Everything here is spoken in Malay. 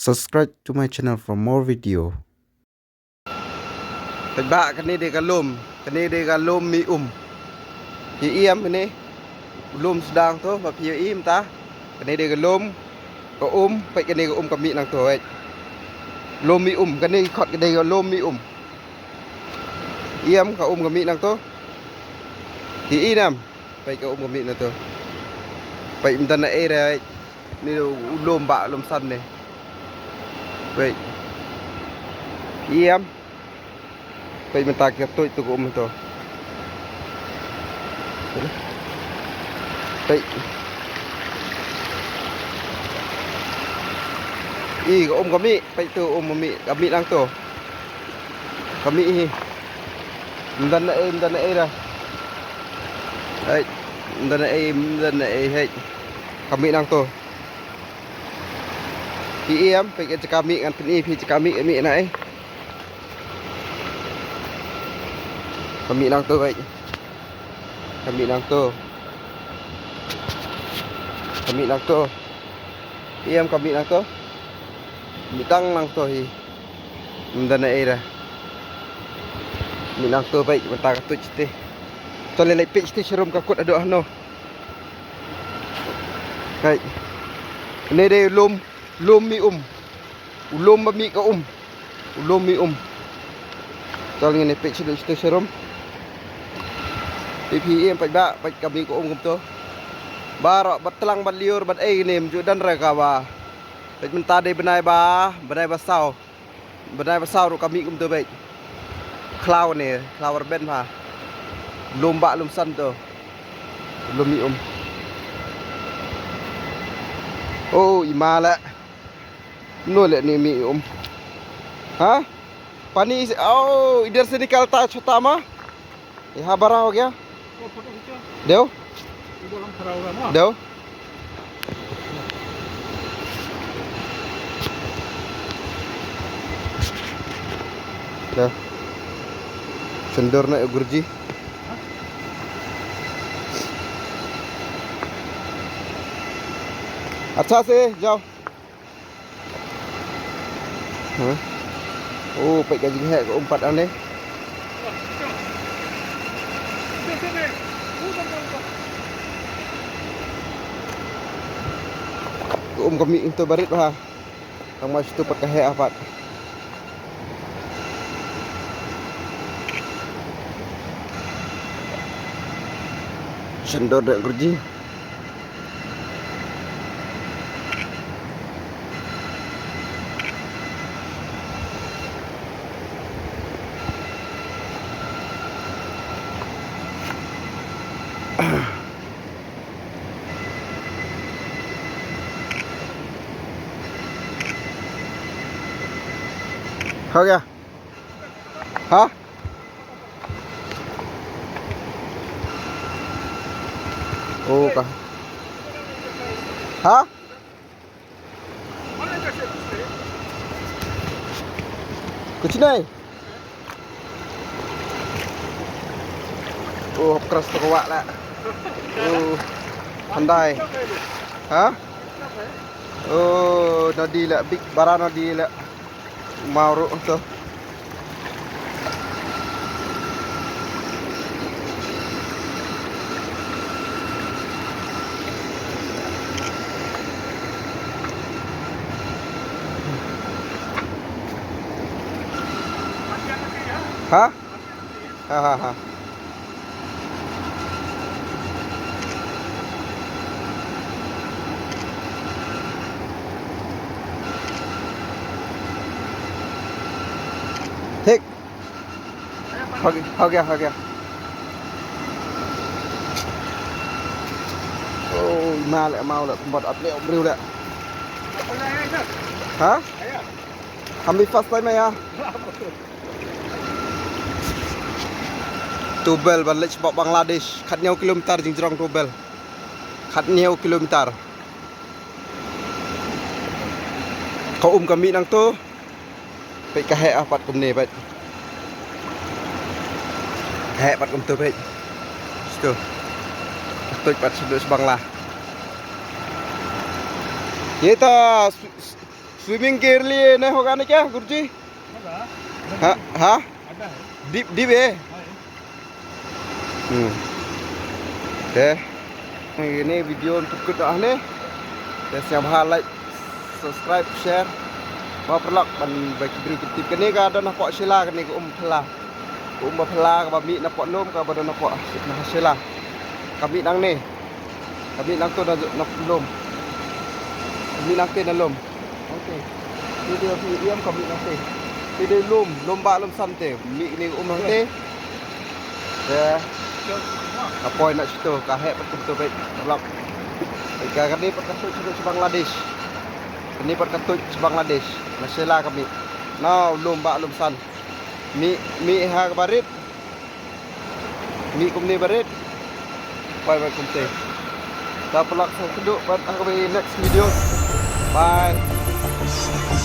Subscribe to my channel for more video. Ba cái này để cái lôm mi thì im cái này lôm sedang tu và phía im ta cái này để cái lôm có vậy cái này có cái mi năng thôi lôm mi cái này khọt cái này có lôm mi im có cái mi năng tu thì im nè vậy có cái mi năng tu vậy mình ta này đây này lôm bạ lôm xanh này vậy im vậy mình ta kẹp tôi tu vậy có có mi vậy từ mi gặp mi đang tổ có mi mình ta này ra đấy mình ta này hết gặp mi đang tổ thì em phải cái kami ăn pin thì kami này kami đang to vậy kami đang to em kami đang to mi tăng đang to thì mình đây này ra mi đang to vậy mình ta cái tụi cho lên lại pitch thì serum các cột ở đó no vậy này đây lôm mi lôm ba mi ka lôm mi cho lên này pitch thì serum thì em phải kami ko kum to bara batlang batliur bat ai nem ju dan ra ka ba phải mình ta đây bên này ba sao rồi kami kum to vậy cloud này cloud ben ha lôm bạ lôm xanh to lôm mi ima la no le ni mi ha pani इधर से निकलता छोटा मा यहाँ बड़ा हो गया देव देव sendornya Guruji अच्छा से जाओ phải cái gì hệ của ông Phật ăn đấy kami itu barit ha ang mas itu pakai apa sendor dak Guruji हो गया हाँ का हाँ कुछ नहीं keras tu kuat lah pandai हाँ nadi lah big barang nadi lah mau tu hả ha ठीक हो गया ma lại mau lại một ập liệu riu lại hả kami fast time ya Tubel balik sebab Bangladesh khat nhau kilometer jeng Tubel khat nhau kilometer kau kami nang tu phải cái hệ bắt cùng nề vậy hệ bắt cùng tôi vậy tôi bắt được bằng là vậy ta swimming के लिए नहीं होगा ना क्या गुरुजी? हाँ हाँ deep deep है ini video untuk kita ni siap hal like subscribe share mau perlak ban bagi beri tip ke ni ka ada nak pak sila ke ni pela pela ka mi nak pak lom ka pada nak pak sila kami nang ni kami nang tu nak lom kami nang te lom okey video diam kami nang te video lom ba lom san te mi ni nang te ya apa nak cerita kahek betul baik blok ikan ni perkatut Bangladesh ini perkatut Bangladesh Malaysia kami now lomba san mi ha barit mi kumni barit bye bye kumte ta pelak keduk buat aku next video bye